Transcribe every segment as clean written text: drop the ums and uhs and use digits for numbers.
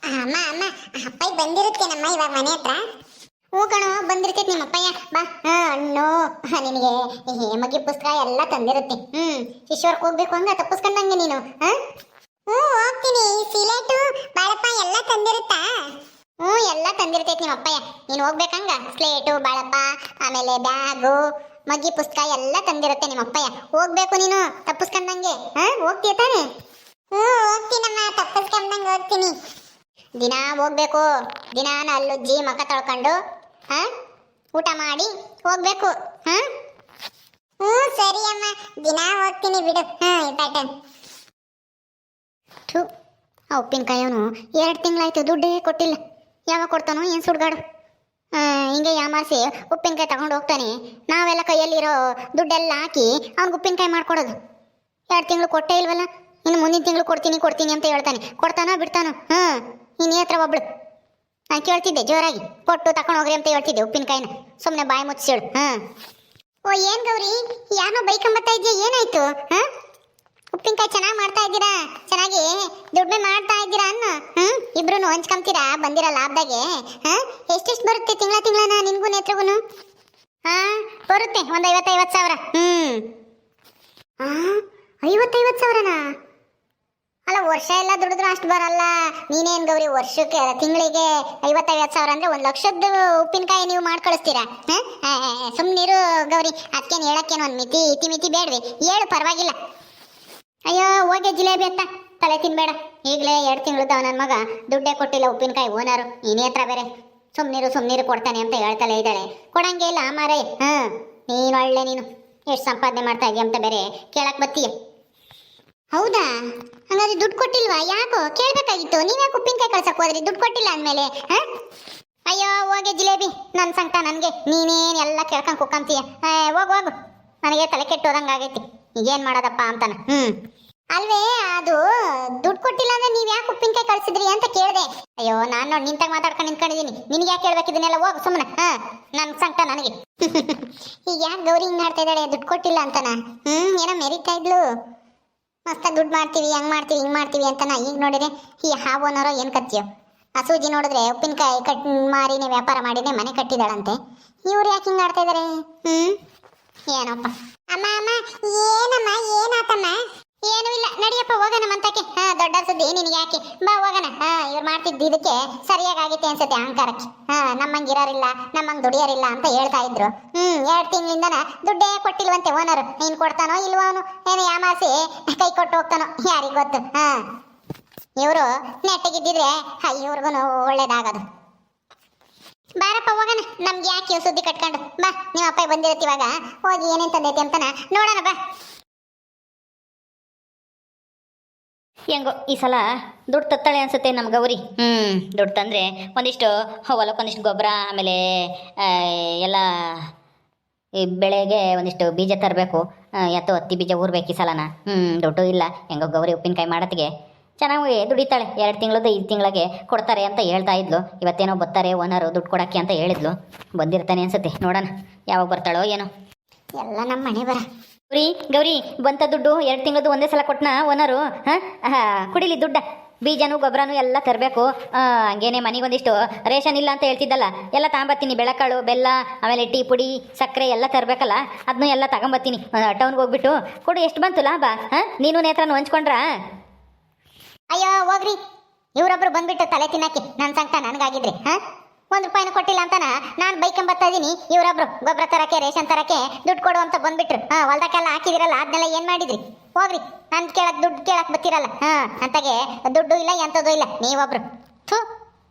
ಅಮ್ಮ ಅಮ್ಮ ಅಪ್ಪ ಬಂದಿರುತ್ತೇನಮ್ಮ ಇವಾಗ ಮನೆ ಹತ್ರ. ಹೂ ಕಣೋ ಬಂದಿರ್ತೈತಿ ನಿಮ್ಮ ಅಪ್ಪಯ್ಯ. ಬಾ ಹಣ್ಣು ನಿನಗೆ ಮಗಿ ಪುಸ್ತಕ ಎಲ್ಲ ತಂದಿರುತ್ತೆ. ಶಿಶ್ವರ್ಕ್ ಹೋಗ್ಬೇಕು ಹಂಗ ತಪ್ಪಿಸ್ಕೊಂಡಂಗೆ ನೀನು. ಹ್ಞೂ ಹೋಗ್ತೀನಿ. ಸಿಲೇಟು ಬಾಳಪ್ಪ ಎಲ್ಲ ತಂದಿರುತ್ತಾ? ಎಲ್ಲ ತಂದಿರ್ತೈತಿ ನಿಮ್ಮ ಅಪ್ಪಯ್ಯ. ನೀನು ಹೋಗ್ಬೇಕಂಗ ಸ್ಲೇಟು ಬಾಳಪ್ಪ ಆಮೇಲೆ ಬ್ಯಾಗು ಮಗ್ಗಿ ಪುಸ್ತಕ ಎಲ್ಲ ತಂದಿರುತ್ತೆ ನಿಮ್ಮ ಅಪ್ಪಯ್ಯ. ಹೋಗ್ಬೇಕು ನೀನು ತಪ್ಪಿಸ್ಕೊಂಡಂಗೆ. ಹೋಗ್ತೀಯ ತಾನೆ? ಹೋಗ್ತೀನಮ್ಮ, ತಪ್ಪಿಸ್ಕೊಂಡಂಗೆ ಹೋಗ್ತೀನಿ. ದಿನ ಹೋಗ್ಬೇಕು. ದಿನಾನ ಅಲ್ಲುಜ್ಜಿ ಮಕ ತೊಳ್ಕೊಂಡು ಊಟ ಮಾಡಿ ಹೋಗ್ಬೇಕು. ಸರಿ ಅಮ್ಮ, ದಿನ ಹೋಗ್ತೀನಿ ಬಿಡು. ಪ್ಯಾಟರ್ನ್ ಆ ಉಪ್ಪಿನಕಾಯವನು 2 ತಿಂಗಳಾಯ್ತು ದುಡ್ಡೇ ಕೊಟ್ಟಿಲ್ಲ. ಯಾವಾಗ ಕೊಡ್ತಾನೋ ಏನು ಸುಡ್ಗಾಡು. ಹಿಂಗೆ ಯಾಮಾರಿಸಿ ಉಪ್ಪಿನಕಾಯಿ ತಗೊಂಡು ಹೋಗ್ತಾನೆ. ನಾವೆಲ್ಲ ಕೈಯಲ್ಲಿರೋ ದುಡ್ಡೆಲ್ಲ ಹಾಕಿ ಅವ್ನಿಗೆ ಉಪ್ಪಿನಕಾಯಿ ಮಾಡ್ಕೊಡೋದು. 2 ತಿಂಗಳು ಕೊಟ್ಟೇ ಇಲ್ವಲ್ಲ. ಇನ್ನು ಮುಂದಿನ ತಿಂಗಳು ಕೊಡ್ತೀನಿ ಅಂತ ಹೇಳ್ತಾನೆ. ಕೊಡ್ತಾನೋ ಬಿಡ್ತಾನೋ? ನೀನು ಹತ್ರ ಒಬ್ಳು ನಾನು ಕೇಳ್ತಿದ್ದೆ ಜೋರಾಗಿ, ಕೊಟ್ಟು ತಗೊಂಡು ಹೋಗ್ರಿ ಅಂತ ಹೇಳ್ತಿದ್ದೆ ಉಪ್ಪಿನಕಾಯಿನ. ಸುಮ್ಮನೆ ಬಾಯಿ ಮುಚ್ಚಿಳು. ಓ ಏನು ಗೌರಿ, ಯಾರೋ ಬೈಕಂಬತ್ತಾ ಇದೆಯಾ? ಏನಾಯ್ತು? ಉಪ್ಪಿನಕಾಯಿ ಚೆನ್ನಾಗಿ ಮಾಡ್ತಾ ಇದ್ದೀರಾ, ಚೆನ್ನಾಗಿ ದುಡ್ಮೆ ಮಾಡ್ತಾ ಇದ್ದೀರಾ ಅನ್ನ. ಇಬ್ರು ಹಂಚ್ಕೊಂತೀರಾ ಬಂದಿರೋ ಲಾಭದಾಗೆ. ಎಷ್ಟೆಷ್ಟು ಬರುತ್ತೆ ತಿಂಗಳನ ನಿನ್ಗೂ ನೇತ್ರಗೂ? ಬರುತ್ತೆ ಒಂದು 50 ಸಾವಿರ. 50 ಸಾವಿರನಾ? ಅಲ್ಲ ವರ್ಷ ಎಲ್ಲ ದುಡಿದ್ರು ಅಷ್ಟು ಬರಲ್ಲ. ನೀನೇನು ಗೌರಿ ವರ್ಷಕ್ಕೆ ತಿಂಗಳಿಗೆ 50 ಸಾವಿರ ಅಂದರೆ 1 ಲಕ್ಷದ ಉಪ್ಪಿನಕಾಯಿ ನೀವು ಮಾಡಿ ಕಳಿಸ್ತೀರಾ? ಸುಮ್ಮನಿರು ಗೌರಿ, ಅದಕ್ಕೇನು ಹೇಳಕ್ಕೇನು ಒಂದು ಮಿತಿ ಬೇಡವೆ? ಹೇಳು ಪರವಾಗಿಲ್ಲ. ಅಯ್ಯೋ ಹೋಗಿ ಜಿಲೇಬಿ ಅಂತ ತಲೆ ತಿನ್ಬೇಡ. ಈಗಲೇ 2 ತಿಂಗಳದ ನನ್ನ ಮಗ ದುಡ್ಡೇ ಕೊಟ್ಟಿಲ್ಲ ಉಪ್ಪಿನಕಾಯಿ ಓನರು. ನೀನೇ ಹತ್ರ ಬೇರೆ ಸುಮ್ಮನಿರು ಕೊಡ್ತಾನೆ ಅಂತ ಹೇಳ್ತಲೇ ಇದ್ದಾಳೆ. ಕೊಡಂಗೆ ಇಲ್ಲ ಮಾರೇ. ನೀನು ಒಳ್ಳೆ ನೀನು ಎಷ್ಟು ಸಂಪಾದನೆ ಮಾಡ್ತಾ ಇದೀಯ ಅಂತ ಬೇರೆ ಕೇಳಕ್ಕೆ ಬತ್ತೀಯ. ಹೌದಾ? ಹಂಗಾದ್ರೆ ದುಡ್ಡು ಕೊಟ್ಟಿಲ್ವಾ? ಯಾಕೋ ಕೇಳಬೇಕಾಗಿತ್ತು. ನೀವ್ಯಾಕೆ ಉಪ್ಪಿನಕಾಯಿ ಕಳ್ಸಕ್ಕೆ ಹೋದ್ರಿ ದುಡ್ಡು ಕೊಟ್ಟಿಲ್ಲ ಅಂದಮೇಲೆ? ಅಯ್ಯೋ ಹೋಗಿ ಜಿಲೇಬಿ, ನನ್ನ ಸಂಕಟ ನನಗೆ. ನೀನೇನು ಎಲ್ಲ ಕೇಳ್ಕೊಂಡು ಕುಕ್ಕಂತೀಯ. ಹೋಗು ನನಗೆ ತಲೆ ಕೆಟ್ಟೋದಂಗೆ ಆಗೈತಿ. ಈಗೇನು ಮಾಡೋದಪ್ಪ ಅಂತಾನೆ. ಅಲ್ವೇ ಅದು ದುಡ್ಡು ಕೊಟ್ಟಿಲ್ಲ ಅಂದ್ರೆ ನೀವು ಯಾಕೆ ಉಪ್ಪಿನಕಾಯಿ ಕಳ್ಸಿದ್ರಿ ಅಂತ ಕೇಳಿದೆ. ಅಯ್ಯೋ ನಾನು ನೋಡಿ ನಿಂತಾಗ ಮಾತಾಡ್ಕೊಂಡು ನಿಂತ್ಕೊಂಡಿದ್ದೀನಿ. ನಿನಗೆ ಯಾಕೆ ಕೇಳ್ಬೇಕಿದನ್ನೆಲ್ಲ? ಹೋಗು ಸುಮ್ಮನೆ. ನನ್ನ ಸಂಕಟ ನನಗೆ. ಈಗ ಯಾಕೆ ಗೌರಿ ಹಿಂಗೆ ಮಾಡ್ತಾ ಇದ್ದಾಳೆ ದುಡ್ಡು ಕೊಟ್ಟಿಲ್ಲ ಅಂತಾನ? ಏನೋ ಮೆರಿತಾ ಇದ್ಲು, ಮಸ್ತ ದುಡ್ಡು ಮಾಡ್ತೀವಿ ಹಂಗೆ ಮಾಡ್ತೀವಿ ಹಿಂಗೆ ಮಾಡ್ತೀವಿ ಅಂತಾನ. ಈಗ ನೋಡಿದ್ರೆ ಈ ಹಾವೋನರೋ ಏನು ಕತ್ತಿಯೋ. ಆ ಸೂಜಿ ನೋಡಿದ್ರೆ ಉಪ್ಪಿನಕಾಯಿ ಮಾರಿನೇ ವ್ಯಾಪಾರ ಮಾಡಿನೇ ಮನೆ ಕಟ್ಟಿದಾಳಂತೆ. ಇವ್ರು ಯಾಕೆ ಹಿಂಗೆ ಆಡ್ತಾ ಇದ್ದಾರೆ? ಏನಪ್ಪ. ಅಮ್ಮ ಏನಮ್ಮ ಏನಾತಮ್ಮ? ಏನೂ ಇಲ್ಲ, ನಡಿಯಪ್ಪ ಹೋಗೋಣ ಮಂತಕ್ಕೆ. ದೊಡ್ಡ ಸುದ್ದಿ ನಿನಗೆ ಯಾಕೆ, ಬಾ ಹೋಗೋಣ. ಇವ್ರು ಮಾಡ್ತಿದ್ದು ಇದಕ್ಕೆ ಸರಿಯಾಗಿ ಆಗೈತೆ ಅನ್ಸುತ್ತೆ ಅಹಂಕಾರಕ್ಕೆ. ನಮ್ಮಂಗೆ ಇರೋರಿಲ್ಲ, ನಮ್ಮಂಗೆ ದುಡಿಯೋರಿಲ್ಲ ಅಂತ ಹೇಳ್ತಾ ಇದ್ರು. 2 ತಿಂಗಳಿಂದನ ದುಡ್ಡೇ ಕೊಟ್ಟಿಲ್ವಂತೆ ಓನರು. ನೀನು ಕೊಡ್ತಾನೋ ಇಲ್ವೋ ಅವನು, ಏನು ಯಾಮಾರಿಸಿ ಕೈ ಕೊಟ್ಟು ಹೋಗ್ತಾನೋ ಯಾರಿಗೆ ಗೊತ್ತು. ಇವರು ನೆಟ್ಟಿಗಿದ್ದಿದ್ರೆ ಇವ್ರಿಗೂ ಒಳ್ಳೇದಾಗೋದು. ಬಾರಪ್ಪ ಹೋಗೋಣ. ನಮ್ಗೆ ಯಾಕೆ ಸುದ್ದಿ ಕಟ್ಕೊಂಡು. ಬಾ, ನಿಮ್ಮ ಅಪ್ಪ ಬಂದಿರತ್ತೆ ಇವಾಗ. ಹೋಗಿ ಏನೇನು ತಂದೈತಿ ಅಂತಾನ ನೋಡೋಣ ಬಾ. ಹೆಂಗೋ ಈ ಸಲ ದುಡ್ಡು ತತ್ತಾಳೆ ಅನ್ಸುತ್ತೆ ನಮ್ಮ ಗೌರಿ. ದುಡ್ಡು ತಂದರೆ ಒಂದಿಷ್ಟು ಹೊಲಕ್ಕೊಂದಿಷ್ಟು ಗೊಬ್ಬರ, ಆಮೇಲೆ ಎಲ್ಲ ಈ ಬೆಳೆಗೆ ಒಂದಿಷ್ಟು ಬೀಜ ತರಬೇಕು. ಹತ್ತಿ ಬೀಜ ಊರ್ಬೇಕು ಈ ಸಲನ. ದುಡ್ಡು ಇಲ್ಲ. ಹೆಂಗೋ ಗೌರಿ ಉಪ್ಪಿನಕಾಯಿ ಮಾಡೋತ್ತಿಗೆ ಚೆನ್ನಾಗಿ ದುಡಿತಾಳೆ. 2 ತಿಂಗಳದ್ದು 5 ತಿಂಗಳಿಗೆ ಕೊಡ್ತಾರೆ ಅಂತ ಹೇಳ್ತಾ ಇದ್ಲು. ಇವತ್ತೇನೋ ಬರ್ತಾರೆ ಓನರು ದುಡ್ಡು ಕೊಡೋಕ್ಕೆ ಅಂತ ಹೇಳಿದ್ಲು. ಬಂದಿರ್ತಾನೆ ಅನ್ಸುತ್ತೆ, ನೋಡೋಣ ಯಾವಾಗ ಬರ್ತಾಳೋ ಏನೋ. ಎಲ್ಲ ನಮ್ಮ ಮನೆ ಬರ. ಗೌರಿ ಬಂತ ದುಡ್ಡು 2 ತಿಂಗಳದ್ದು ಒಂದೇ ಸಲ ಕೊಟ್ಟನ ಓನರು. ಕುಡಿಲಿ ದುಡ್ಡ, ಬೀಜನೂ ಗೊಬ್ಬರನೂ ಎಲ್ಲ ತರಬೇಕು. ಹಂಗೇನೆ ಮನೆಗೊಂದಿಷ್ಟು ರೇಷನ್ ಇಲ್ಲ ಅಂತ ಹೇಳ್ತಿದ್ದಲ್ಲ, ಎಲ್ಲ ತಗೊಂಬತ್ತೀನಿ. ಬೆಳಕಾಳು, ಬೆಲ್ಲ, ಆಮೇಲೆ ಟೀ ಪುಡಿ, ಸಕ್ಕರೆ ಎಲ್ಲ ತರಬೇಕಲ್ಲ, ಅದನ್ನೂ ಎಲ್ಲ ತಗೊಂಬತ್ತೀನಿ. ಟೌನ್ಗೆ ಹೋಗ್ಬಿಟ್ಟು ಕೊಡು. ಎಷ್ಟು ಬಂತು ಲಾಭ? ನೀನು ನೇತ್ರನೂ ಹಂಚ್ಕೊಂಡ್ರಾ? ಅಯ್ಯೋ ಹೋಗ್ರಿ, ಇವರೊಬ್ರು ಬಂದ್ಬಿಟ್ಟು ತಲೆ ತಿನ್ನಕ್ಕೆ. ನನ್ನ ಸಂಕಟ ನನಗಾಗಿದ್ರೆ 1 ರೂಪಾಯಿನೂ ಕೊಟ್ಟಿಲ್ಲ ಅಂತಾನ ನಾನು ಬೈಕೊಂಬತ್ತಾ ಇದೀನಿ. ಇವರೊಬ್ರು ಗೊಬ್ಬರ ತರಕ್ಕೆ ರೇಷನ್ ತರಕ್ಕೆ ದುಡ್ಡು ಕೊಡು ಅಂತ ಬಂದ್ಬಿಟ್ರು. ಹೊಲ್ದಕ್ಕೆಲ್ಲ ಹಾಕಿದಿರಲ್ಲ, ಅದನ್ನೆಲ್ಲ ಏನು ಮಾಡಿದ್ರಿ? ಹೋಗ್ರಿ, ನಾನು ದುಡ್ಡು ಕೇಳಕ್ಕೆ ಬರ್ತಿರಲ್ಲ. ಅಂತಾಗೆ ದುಡ್ಡು ಇಲ್ಲ ಎಂಥದ್ದು ಇಲ್ಲ. ನೀವೊಬ್ರು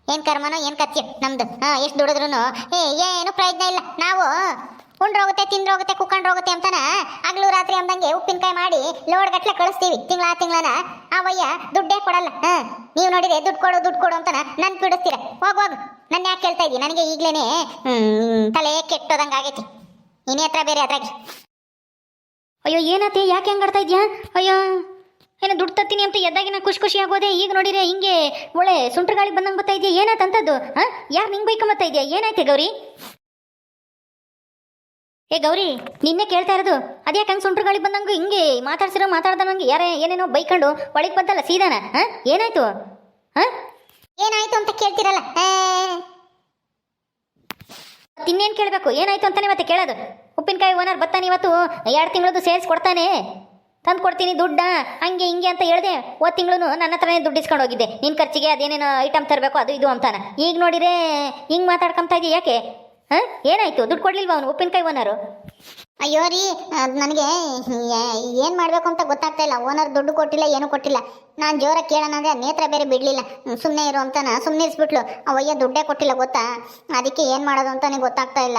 ಏನು ಕರ್ಮನೋ ಏನು ಕತ್ತಿಯೋ ನಮ್ದು. ಎಷ್ಟು ದುಡಿದ್ರು ಏನು ಪ್ರಯೋಜನ ಇಲ್ಲ. ನಾವು ಉಂಡ್ರೋಗುತ್ತೆ, ತಿಂದ್ರೋಗುತ್ತೆ, ಕುಕ್ಕಂಡ್ರೋಗುತ್ತೆ ಅಂತಾನ ಹಗಲು ರಾತ್ರಿ ಅಂದಂಗೆ ಉಪ್ಪಿನಕಾಯಿ ಮಾಡಿ ಲೋಡ್ ಗಟ್ಲೆ ಕಳಿಸ್ತೀವಿ. ತಿಂಗಳನ ಅವಯ್ಯ ದುಡ್ಡೇ ಕೊಡಲ್ಲ. ನೀವು ನೋಡಿದ್ರೆ ದುಡ್ಡು ಕೊಡು ಅಂತಾನ ನನ್ ಬಿಡಿಸ್ತೀರ. ಹೋಗು, ನನ್ನ ಯಾಕೆ ಕೇಳ್ತಾ ಇದ್ದೀನಿ? ನನಗೆ ಈಗ್ಲೇನೆ ತಲೆ ಕೆಟ್ಟೋದಂಗೆ ಆಗೈತಿ. ನೀನೇ ಹತ್ರ ಬೇರೆ ಅದ್ರಾಗಿ. ಅಯ್ಯೋ ಏನಾತೆ, ಯಾಕೆ ಹಂಗೆ ಆಡ್ತಾ ಇದ್ಯಾ? ಅಯ್ಯೋ ಏನೋ ದುಡ್ಡು ತತ್ತೀನಿ ಅಂತ ಎದ್ದಾಗಿನ ಖುಷಿ ಆಗೋದೆ. ಈಗ ನೋಡಿದ್ರೆ ಹಿಂಗೆ ಒಳ್ಳೆ ಸುಂಟ್ರ ಗಾಳಿ ಬಂದಂಗೆ ಬರ್ತಾ ಇದೆಯಾ? ಏನಾತಂತದ್ದು? ಯಾರು ನಿಂಗೆ ಬೈಕೊಂಬತ್ತಾ ಇದೆಯಾ? ಏನಾಯ್ತೆ ಗೌರಿ? ಏ ಗೌರಿ, ನಿನ್ನೆ ಕೇಳ್ತಾ ಇರೋದು ಅದ್ಯಾಕೆ ಹಂಗೆ ಸುಂಟ್ರ ಗಾಳಿ ಬಂದಂಗೆ ಹಿಂಗೆ ಮಾತಾಡ್ದಂಗೆ ಯಾರೇ ಏನೇನೋ ಬೈಕೊಂಡು ಒಳಗೆ ಬಂತಲ್ಲ ಸೀದಾನ? ಏನಾಯ್ತು? ಏನಾಯ್ತು ಅಂತ ಕೇಳ್ತಿರಲ್ಲ ಇನ್ನೇನು ಕೇಳಬೇಕು, ಏನಾಯ್ತು ಅಂತಾನೆ ಮತ್ತೆ ಕೇಳೋದು. ಉಪ್ಪಿನಕಾಯಿ ಓನರ್ ಬರ್ತಾನೆ ಇವತ್ತು 2 ತಿಂಗಳದ್ದು ಸೇರಿಸಿ ಕೊಡ್ತಾನೆ, ತಂದು ಕೊಡ್ತೀನಿ ದುಡ್ಡ ಹಂಗೆ ಹಿಂಗೆ ಅಂತ ಹೇಳಿದೆ. ಹೋದ ತಿಂಗಳು ನನ್ನ ಹತ್ರನೇ ದುಡ್ಡು ಇಸ್ಕೊಂಡು ಹೋಗಿದ್ದೆ, ನಿನ್ನ ಖರ್ಚಿಗೆ ಅದೇನೇನು ಐಟಮ್ ತರಬೇಕು ಅದು ಇದು ಅಂತಾನೆ. ಈಗ ನೋಡಿದ್ರೆ ಹಿಂಗೆ ಮಾತಾಡ್ಕೊಂತ ಇದೆಯಾ ಯಾಕೆ? ಹಾಂ, ಏನಾಯ್ತು? ದುಡ್ಡು ಕೊಡ್ಲಿಲ್ವಾ ಅವನು ಉಪ್ಪಿನಕಾಯಿ ಓನರು? ಅಯ್ಯೋ ರೀ, ನನಗೆ ಏನು ಮಾಡಬೇಕು ಅಂತ ಗೊತ್ತಾಗ್ತಾ ಇಲ್ಲ. ಓನರ್ ದುಡ್ಡು ಕೊಟ್ಟಿಲ್ಲ, ಏನೂ ಕೊಟ್ಟಿಲ್ಲ. ನಾನು ಜೋರ ಕೇಳೋಣ ಅಂದರೆ ನೇತ್ರ ಬೇರೆ ಬಿಡಲಿಲ್ಲ. ಸುಮ್ಮನೆ ಇರು ಅಂತಾನ ಸುಮ್ಮನೆ ಇರಿಸ್ಬಿಟ್ಲು. ಅವಯ್ಯ ದುಡ್ಡೇ ಕೊಟ್ಟಿಲ್ಲ ಗೊತ್ತಾ, ಅದಕ್ಕೆ ಏನು ಮಾಡೋದು ಅಂತಾನೆ ಗೊತ್ತಾಗ್ತಾ ಇಲ್ಲ.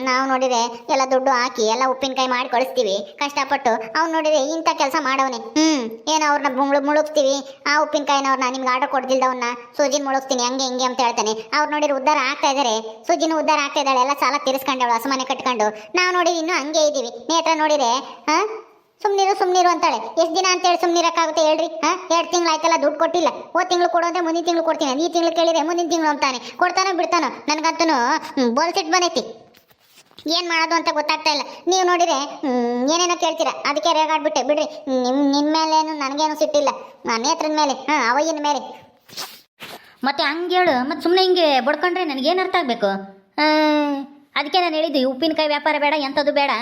ನಾವು ನೋಡಿದ್ರೆ ಎಲ್ಲ ದುಡ್ಡು ಹಾಕಿ ಎಲ್ಲ ಉಪ್ಪಿನಕಾಯಿ ಮಾಡಿ ಕಳಿಸ್ತೀವಿ ಕಷ್ಟಪಟ್ಟು. ಅವ್ನು ನೋಡಿದ್ರೆ ಇಂಥ ಕೆಲಸ ಮಾಡವನೆ. ಏನು ಅವ್ರನ್ನ ಮುಳುಗ್ತೀವಿ, ಆ ಉಪ್ಪಿನಕಾಯಿನವ್ರನ್ನ ನಿಮ್ಗೆ ಆರ್ಡರ್ ಕೊಡ್ದಿಲ್ದವನ್ನ ಸೂಜಿನ ಮುಳುಗ್ತೀನಿ ಹಂಗೆ ಹಿಂಗೆ ಅಂತ ಹೇಳ್ತಾನೆ. ಅವ್ರು ನೋಡಿದ್ರೆ ಉದ್ಧಾರ ಆಗ್ತಾ ಇದ್ದಾರೆ, ಸೂಜಿನ ಉದ್ಧಾರ ಆಗ್ತಾ ಇದ್ದಾಳೆ, ಎಲ್ಲ ಸಾಲ ತೀರಿಸ್ಕೊಂಡವಳು ಹಸುಮನೆ ಕಟ್ಕೊಂಡು. ನಾವು ನೋಡಿ ಇನ್ನೂ ಹಂಗೆ ಇದ್ದೀವಿ. ನೇತ್ರ ನೋಡಿದ್ರೆ ಸುಮ್ನಿರು ಅಂತಾಳೆ. ಎಷ್ಟು ದಿನ ಅಂತೇಳಿ ಸುಮ್ನಿರಕ್ಕಾಗುತ್ತೆ ಹೇಳ್ರಿ? 2 ತಿಂಗಳಾಯ್ತಲ್ಲ ದುಡ್ಡು ಕೊಟ್ಟಿಲ್ಲ. ಹೋದ ತಿಂಗಳು ಕೊಡು ಅಂದ್ರೆ ಮುಂದಿನ ತಿಂಗಳು ಕೊಡ್ತೀನಿ, ಈ ತಿಂಗಳು ಕೇಳಿದ್ರೆ ಮುಂದಿನ ತಿಂಗಳು ಅಂತಾನೆ. ಕೊಡ್ತಾನೋ ಬಿಡ್ತಾನೋ ನನಗಂತೂ ಬೋಲ್ಸಿಟ್ ಬಂದೈತಿ. ಏನು ಮಾಡೋದು ಅಂತ ಗೊತ್ತಾಗ್ತಾ ಇಲ್ಲ. ನೀವು ನೋಡಿದ್ರೆ ಏನೇನೋ ಕೇಳ್ತೀರಾ, ಅದಕ್ಕೆ ರೇಗಾಡ್ಬಿಟ್ಟೆ ಬಿಡ್ರಿ. ನಿಮ್ಮ ಮೇಲೇನು ನನಗೇನು ಸಿಟ್ಟಿಲ್ಲ, ನೇತ್ರದ ಮೇಲೆ ಅವಯ್ಯನ ಮೇಲೆ. ಮತ್ತೆ ಹಂಗೆ ಹೇಳು, ಮತ್ತೆ ಸುಮ್ಮನೆ ಹಿಂಗೆ ಬಡ್ಕೊಂಡ್ರೆ ನನಗೇನು ಅರ್ಥ ಆಗಬೇಕು? ಅದಕ್ಕೆ ನಾನು ಹೇಳಿದ್ದು ಉಪ್ಪಿನಕಾಯಿ ವ್ಯಾಪಾರ ಬೇಡ, ಎಂಥದ್ದು ಬೇಡ,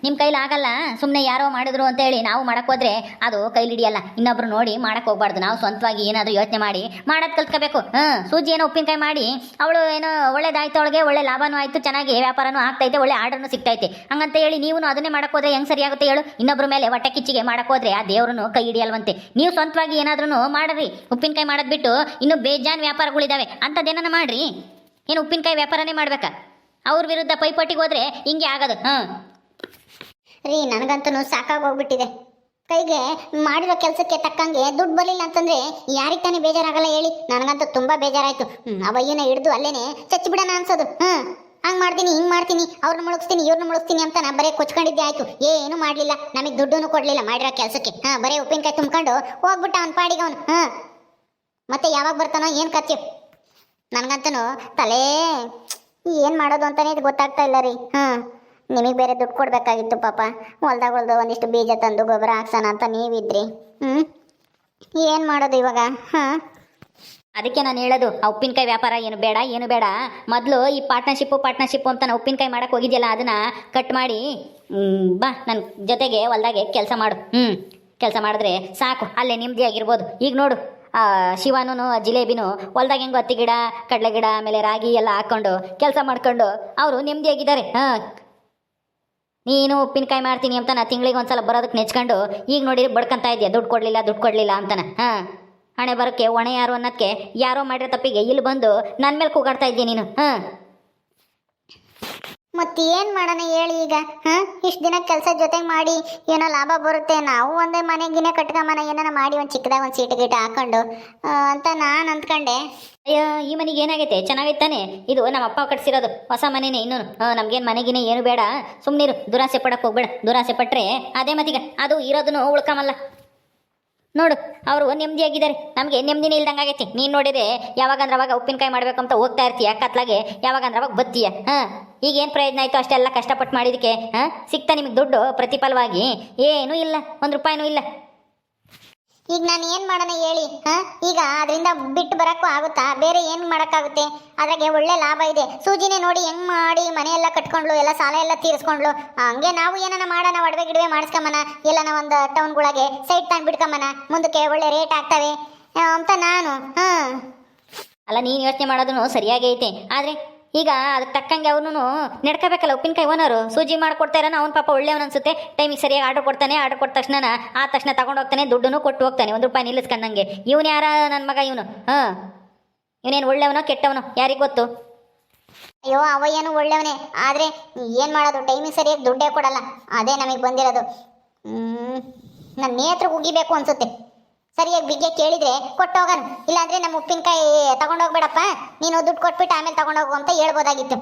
ನಿಮ್ಮ ಕೈಲಿ ಆಗಲ್ಲ. ಸುಮ್ಮನೆ ಯಾರೋ ಮಾಡಿದ್ರು ಅಂತ ಹೇಳಿ ನಾವು ಮಾಡಕ್ಕೆ ಹೋದ್ರೆ ಅದು ಕೈಲಿ ಹಿಡಿಯಲ್ಲ. ಇನ್ನೊಬ್ರು ನೋಡಿ ಮಾಡಕ್ಕೆ ಹೋಗ್ಬಾರ್ದು. ನಾವು ಸ್ವಂತವಾಗಿ ಏನಾದರೂ ಯೋಚನೆ ಮಾಡಿ ಮಾಡೋದು ಕಲ್ತ್ಕೋಬೇಕು. ಸೂಜಿ ಏನೋ ಉಪ್ಪಿನಕಾಯಿ ಮಾಡಿ ಅವಳು ಏನೋ ಒಳ್ಳೇದಾಯ್ತು, ಅವಳಿಗೆ ಒಳ್ಳೆ ಲಾಭನೂ ಆಯಿತು, ಚೆನ್ನಾಗಿ ವ್ಯಾಪಾರನೂ ಆಗ್ತೈತೆ, ಒಳ್ಳೆ ಆರ್ಡರ್ನು ಸಿಗ್ತೈತೆ. ಹಂಗಂತ ಹೇಳಿ ನೀವು ಅದನ್ನೇ ಮಾಡಕ್ಕೆ ಹೋದ್ರೆ ಹೆಂಗೆ ಸರಿಯಾಗುತ್ತೆ ಹೇಳು? ಇನ್ನೊಬ್ರ ಮೇಲೆ ಹೊಟ್ಟೆ ಕಿಚ್ಚಿಗೆ ಮಾಡಕ್ಕೆ ಹೋದ್ರೆ ಆ ದೇವ್ರನ್ನು ಕೈ ಹಿಡಿಯಲ್ವಂತೆ. ನೀವು ಸ್ವಂತವಾಗಿ ಏನಾದ್ರೂ ಮಾಡ್ರಿ. ಉಪ್ಪಿನಕಾಯಿ ಮಾಡೋದು ಬಿಟ್ಟು ಇನ್ನೂ ಬೇಜಾನ್ ವ್ಯಾಪಾರಗಳಿದ್ದಾವೆ, ಅಂಥದ್ದೇನ ಮಾಡ್ರಿ. ಏನು ಉಪ್ಪಿನಕಾಯಿ ವ್ಯಾಪಾರನೇ ಮಾಡ್ಬೇಕಾ? ಅವ್ರ ವಿರುದ್ಧ ಪೈಪೋಟಿಗೆ ಹೋದ್ರೆ ಹಿಂಗೆ ಆಗೋದು. ರೀ, ನನಗಂತೂ ಸಾಕಾಗೋಗ್ಬಿಟ್ಟಿದೆ. ಕೈಗೆ ಮಾಡಿರೋ ಕೆಲಸಕ್ಕೆ ತಕ್ಕಂಗೆ ದುಡ್ಡು ಬರಲಿಲ್ಲ ಅಂತಂದ್ರೆ ಯಾರಿಗೆ ತಾನೇ ಬೇಜಾರಾಗಲ್ಲ ಹೇಳಿ? ನನಗಂತೂ ತುಂಬಾ ಬೇಜಾರಾಯ್ತು. ಅವಯ್ಯನ ಹಿಡಿದು ಅಲ್ಲೇನೆ ಚಚ್ಚಿಬಿಡೋಣ ಅನ್ಸೋದು. ಹಂಗೆ ಮಾಡ್ತೀನಿ, ಹಿಂಗೆ ಮಾಡ್ತೀನಿ, ಅವ್ರನ್ನ ಮುಳುಗಿಸ್ತೀನಿ, ಇವ್ರನ್ನ ಮುಳುಗಿಸ್ತೀನಿ ಅಂತ ನಾ ಬರೀ ಕೊಚ್ಕೊಂಡಿದ್ದೆ ಆಯ್ತು. ಏನೂ ಮಾಡಲಿಲ್ಲ, ನಮಗೆ ದುಡ್ಡನ್ನು ಕೊಡಲಿಲ್ಲ ಮಾಡಿರೋ ಕೆಲಸಕ್ಕೆ. ಬರೀ ಉಪ್ಪಿನಕಾಯಿ ತುಂಬ್ಕೊಂಡು ಹೋಗ್ಬಿಟ್ಟ ಅವ್ನ ಪಾಡಿಗೆ ಅವನು. ಮತ್ತೆ ಯಾವಾಗ ಬರ್ತಾನೋ ಏನು ಕತ್ತಿ. ನನಗಂತೂ ತಲೆ ಏನು ಮಾಡೋದು ಅಂತಾನೆ ಇದು ಗೊತ್ತಾಗ್ತಾ ಇಲ್ಲ ರೀ. ನಿಮಗೆ ಬೇರೆ ದುಡ್ಡು ಕೊಡಬೇಕಾಗಿತ್ತು ಪಾಪ. ಹೊಲ್ದಾಗ ಒಂದಿಷ್ಟು ಬೀಜ ತಂದು ಗೊಬ್ಬರ ಹಾಕ್ಸೋಣ ಅಂತ ನೀವಿದ್ರಿ. ಏನು ಮಾಡೋದು ಇವಾಗ? ಅದಕ್ಕೆ ನಾನು ಹೇಳೋದು, ಆ ಉಪ್ಪಿನಕಾಯಿ ವ್ಯಾಪಾರ ಏನು ಬೇಡ. ಮೊದಲು ಈ ಪಾರ್ಟ್ನರ್ಶಿಪ್ಪು ಅಂತ ನಾವು ಉಪ್ಪಿನಕಾಯಿ ಮಾಡಕ್ಕೆ ಹೋಗಿದ್ಯಲ್ಲ, ಅದನ್ನು ಕಟ್ ಮಾಡಿ ಬಾ ನನ್ನ ಜೊತೆಗೆ ಹೊಲ್ದಾಗೆ ಕೆಲಸ ಮಾಡು. ಕೆಲಸ ಮಾಡಿದ್ರೆ ಸಾಕು, ಅಲ್ಲೇ ನೆಮ್ಮದಿಯಾಗಿರ್ಬೋದು. ಈಗ ನೋಡು, ಶಿವಾನು ಜಿಲೇಬಿನೂ ಹೊಲ್ದಾಗ ಹೆಂಗೋ ಹತ್ತಿ ಗಿಡ, ಕಡಲೆ ಗಿಡ, ಆಮೇಲೆ ರಾಗಿ ಎಲ್ಲ ಹಾಕ್ಕೊಂಡು ಕೆಲಸ ಮಾಡ್ಕೊಂಡು ಅವರು ನೆಮ್ಮದಿಯಾಗಿದ್ದಾರೆ. ನೀನು ಉಪ್ಪಿನಕಾಯಿ ಮಾಡ್ತೀನಿ ಅಂತ ನಾ ತಿಂಗಳಿಗೆ ಒಂದ್ಸಲ ಬರೋದಕ್ಕೆ ನೆಚ್ಕೊಂಡು ಈಗ ನೋಡಿ ಬಡ್ಕೊಂತ ಇದೆಯಾ, ದುಡ್ಡು ಕೊಡಲಿಲ್ಲ ಅಂತಾನೆ. ಹಣೆ ಬರೋಕ್ಕೆ ಹೊಣೆ ಯಾರು ಅನ್ನೋದಕ್ಕೆ ಯಾರೋ ಮಾಡಿರೋ ತಪ್ಪಿಗೆ ಇಲ್ಲಿ ಬಂದು ನನ್ನ ಮೇಲೆ ಕೂಗಾಡ್ತಾ ಇದ್ದೀಯ ನೀನು. ಮತ್ತೇನು ಮಾಡೋಣ ಹೇಳಿ ಈಗ? ಇಷ್ಟು ದಿನ ಕೆಲಸ ಜೊತೆಗೆ ಮಾಡಿ ಏನೋ ಲಾಭ ಬರುತ್ತೆ, ನಾವು ಒಂದೇ ಮನೆಗಿನೇ ಕಟ್ಕೊಂಬನ, ಏನಾರ ಮಾಡಿ ಒಂದು ಚಿಕ್ಕದಾಗ ಒಂದು ಸೀಟು ಗೀಟ ಹಾಕೊಂಡು ಅಂತ ನಾನು ಅಂದ್ಕೊಂಡೆ. ಅಯ್ಯೋ, ಈ ಮನೆಗೆ ಏನಾಗೈತೆ? ಚೆನ್ನಾಗೈತಾನೆ. ಇದು ನಮ್ಮ ಅಪ್ಪ ಕಟ್ಸಿರೋದು ಹೊಸ ಮನೆನೇ. ಇನ್ನೂ ನಮ್ಗೇನು ಮನೆಗಿನೇ ಏನು ಬೇಡ, ಸುಮ್ಮನಿರು. ದುರಾಸೆ ಪಡಕ್ಕೆ ಹೋಗ್ಬೇಡ. ದುರಾಸೆ ಪಟ್ಟರೆ ಅದೇ ಮತ್ತೀಗ ಅದು ಇರೋದನ್ನು ಉಳ್ಕೊಂಬಲ್ಲ. ನೋಡು, ಅವರು ನೆಮ್ಮದಿಯಾಗಿದ್ದಾರೆ, ನಮಗೆ ನೆಮ್ಮದಿನೇ ಇಲ್ದಂಗೆ ಆಗೈತಿ. ನೀನು ನೋಡಿದ್ರೆ ಯಾವಾಗಂದ್ರೆ ಅವಾಗ ಉಪ್ಪಿನಕಾಯಿ ಮಾಡ್ಬೇಕಂತ ಹೋಗ್ತಾ ಇರ್ತೀಯ ಕತ್ಲಾಗೆ, ಯಾವಾಗಂದ್ರೆ ಅವಾಗ ಬತ್ತೀಯ. ಈಗೇನು ಪ್ರಯೋಜನ ಆಯಿತು? ಅಷ್ಟೆಲ್ಲ ಕಷ್ಟಪಟ್ಟು ಮಾಡಿದಕ್ಕೆ ಸಿಗ್ತಾ ನಿಮಗೆ ದುಡ್ಡು ಪ್ರತಿಫಲವಾಗಿ? ಏನೂ ಇಲ್ಲ, 1 ರೂಪಾಯಿನೂ ಇಲ್ಲ. ಈಗ ನಾನು ಏನು ಮಾಡೋಣ ಹೇಳಿ? ಈಗ ಅದರಿಂದ ಬಿಟ್ಟು ಬರೋಕ್ಕೂ ಆಗುತ್ತಾ? ಬೇರೆ ಏನು ಮಾಡೋಕ್ಕಾಗುತ್ತೆ? ಅದ್ರಾಗೆ ಒಳ್ಳೆ ಲಾಭ ಇದೆ. ಸೂಜಿನೇ ನೋಡಿ ಹೆಂಗೆ ಮಾಡಿ ಮನೆಯೆಲ್ಲ ಕಟ್ಕೊಂಡ್ಲು, ಎಲ್ಲ ಸಾಲ ಎಲ್ಲ ತೀರಿಸ್ಕೊಂಡ್ಲು. ಹಂಗೆ ನಾವು ಏನಾನ ಮಾಡೋಣ, ಒಡವೆ ಗಿಡವೆ ಮಾಡಿಸ್ಕೊಂಬನ, ಎಲ್ಲನ ಒಂದು ಟೌನ್ಗಳಿಗೆ ಸೈಟ್ ತಂದು ಬಿಡ್ಕೊಂಬನ, ಮುಂದಕ್ಕೆ ಒಳ್ಳೆ ರೇಟ್ ಆಗ್ತವೆ ಅಂತ ನಾನು. ಅಲ್ಲ, ನೀನು ಯೋಚನೆ ಮಾಡೋದು ಸರಿಯಾಗಿ ಐತೆ, ಆದರೆ ಈಗ ಅದಕ್ಕೆ ತಕ್ಕಂಗೆ ಅವನು ನಡ್ಕೋಬೇಕಲ್ಲ. ಉಪ್ಪಿನಕಾಯಿ ಓನರು ಸೂಜಿ ಮಾಡಿಕೊಡ್ತಾ ಇರೋನು ಅವ್ನು ಪಾಪ ಒಳ್ಳೆಯವನು ಅನ್ಸುತ್ತೆ. ಟೈಮಿಗೆ ಸರಿಯಾಗಿ ಆರ್ಡರ್ ಕೊಡ್ತಾನೆ, ಆರ್ಡರ್ ಕೊಟ್ಟ ತಕ್ಷಣ ತಗೊಂಡು ಹೋಗ್ತಾನೆ, ದುಡ್ಡನ್ನು ಕೊಟ್ಟು ಹೋಗ್ತಾನೆ, 1 ರೂಪಾಯಿ ನಿಲ್ಲಿಸ್ಕೊಂಡಂಗೆ. ಇವನು ಯಾರ ನನ್ನ ಮಗ ಇವನು? ಇವನೇನು ಒಳ್ಳೆಯವನೋ ಕೆಟ್ಟವನೋ ಯಾರಿಗೆ ಗೊತ್ತು? ಅಯ್ಯೋ, ಅವಯ್ಯನು ಒಳ್ಳೆಯವನೇ, ಆದರೆ ಏನು ಮಾಡೋದು? ಟೈಮಿಗೆ ಸರಿಯಾಗಿ ದುಡ್ಡೇ ಕೊಡಲ್ಲ, ಅದೇ ನಮಗೆ ಬಂದಿರೋದು. ನನ್ನ ನೇತ್ರಕ್ಕೆ ಉಗಿಬೇಕು ಅನ್ಸುತ್ತೆ. ಸರಿಯಾಗಿ ಬಿಗ್ಗೆ ಕೇಳಿದ್ರೆ ಕೊಟ್ಟೋಗೋಣ, ಇಲ್ಲಾಂದ್ರೆ ನಮ್ಮ ಉಪ್ಪಿನಕಾಯಿ ತಗೊಂಡೋಗ್ಬೇಡಪ್ಪ, ನೀನು ದುಡ್ಡು ಕೊಟ್ಬಿಟ್ಟು ಆಮೇಲೆ ತಗೊಂಡೋಗು ಅಂತ ಹೇಳ್ಬೋದಾಗಿತ್ತು.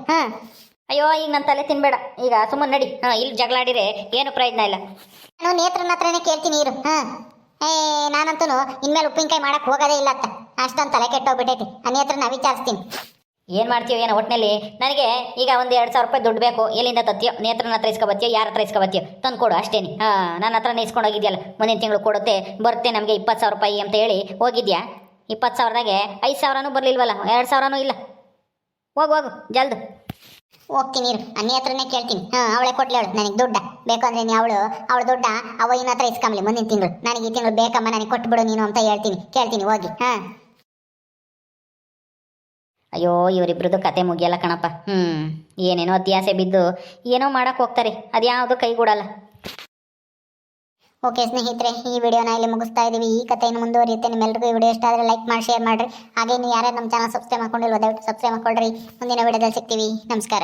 ಅಯ್ಯೋ, ಈಗ ನನ್ನ ತಲೆ ತಿನ್ಬೇಡ, ಈಗ ಸುಮ್ಮನೆ ನಡಿ. ಇಲ್ಲಿ ಜಗಳಾಡಿದ್ರೆ ಏನು ಪ್ರಯೋಜನ ಇಲ್ಲ. ನಾನು ನೇತ್ರನ ಹತ್ರನೇ ಕೇಳ್ತೀನಿ ಇರು. ನಾನಂತೂ ಇನ್ಮೇಲೆ ಉಪ್ಪಿನಕಾಯಿ ಮಾಡಕ್ಕೆ ಹೋಗೋದೇ ಇಲ್ಲ ಅಂತ ಅಷ್ಟೊಂದು ತಲೆ ಕೆಟ್ಟೋಗ್ಬಿಟ್ಟೈತಿ. ಆ ನೇತ್ರನ ವಿಚಾರಿಸ್ತೀನಿ. ಏನು ಮಾಡ್ತೀವಿ ಏನೋ ಒಟ್ಟಿನಲ್ಲಿ. ನನಗೆ ಈಗ ಒಂದು 2,000 ರೂಪಾಯಿ ದುಡ್ಡು ಬೇಕು. ಎಲ್ಲಿಂದ ತತ್ತೀಯೋ? ನೇತ್ರನ ಹತ್ರ ಇಸ್ಕೊಬತ್ತೀಯೋ? ಯಾರ ಹತ್ರ ಇಸ್ಕೊಬತ್ತೀಯೋ? ತಂದು ಕೊಡು ಅಷ್ಟೇನಿ. ನನ್ನ ಹತ್ರನೇ ಇಸ್ಕೊಂಡು ಹೋಗಿದ್ಯಲ್ಲ, ಮುಂದಿನ ತಿಂಗಳು ಕೊಡುತ್ತೆ ಬರುತ್ತೆ ನಮಗೆ 20,000 ರೂಪಾಯಿ ಅಂತ ಹೇಳಿ ಹೋಗಿದ್ಯಾ. 20,000ದಾಗೆ 5,000ನೂ ಬರಲಿಲ್ವಲ್ಲ, 2,000ನೂ ಇಲ್ಲ. ಹೋಗು ಹೋಗು ಜಲ್ದು. ಹೋಗ್ತೀನಿ ಇರು, ಅನ್ನಿ ಹತ್ರನೇ ಕೇಳ್ತೀನಿ. ಅವಳೇ ಕೊಡ್ಲಿ ಅವಳು ನನಗೆ ದುಡ್ಡ ಬೇಕು ಅಂದ್ರೆ ನೀ ಅವಳ ದುಡ್ಡ ಅವನ ಹತ್ರ ಇಸ್ಕೊಂಬ್ಲಿ ಮುಂದಿನ ತಿಂಗಳು. ನನಗೆ ಈ ತಿಂಗಳು ಬೇಕಮ್ಮ, ನನಗೆ ಕೊಟ್ಬಿಡು ನೀನು ಅಂತ ಕೇಳ್ತೀನಿ ಹೋಗಿ. ಅಯ್ಯೋ ಇವರಿಬ್ರದ್ದು ಕತೆ ಮುಗಿಯಲ್ಲ ಕಣಪ್ಪ. ಏನೇನೋ ಅತ್ಯಾಸೆ ಬಿದ್ದು ಏನೋ ಮಾಡಕ್ಕೆ ಹೋಗ್ತಾರೆ, ಅದ್ಯಾವುದು ಕೈಗೂಡಲ್ಲ. ಓಕೆ ಸ್ನೇಹಿತರೆ, ಈ ವಿಡಿಯೋನ ಇಲ್ಲಿ ಮುಗಿಸ್ತಾ ಇದೀವಿ. ಈ ಕಥೆಯನ್ನು ಮುಂದುವರಿಯುತ್ತೆ. ನಿಮ್ಮೆಲ್ಲರಿಗೂ ಈ ವಿಡಿಯೋ ಇಷ್ಟ ಆದರೆ ಲೈಕ್ ಮಾಡಿ, ಶೇರ್ ಮಾಡಿರಿ. ಹಾಗೆ ನೀವು ಯಾರ್ಯಾರು ನಮ್ಮ ಚಾನಲ್ ಸಬ್ಸ್ಕ್ರೈಬ್ ಮಾಡ್ಕೊಂಡಿಲ್ವ ದಯವಿಟ್ಟು ಸಬ್ಸ್ಕ್ರೈಬ್ ಮಾಡ್ಕೊಳ್ರಿ. ಮುಂದಿನ ವಿಡಿಯೋದಲ್ಲಿ ಸಿಗ್ತೀವಿ. ನಮಸ್ಕಾರ.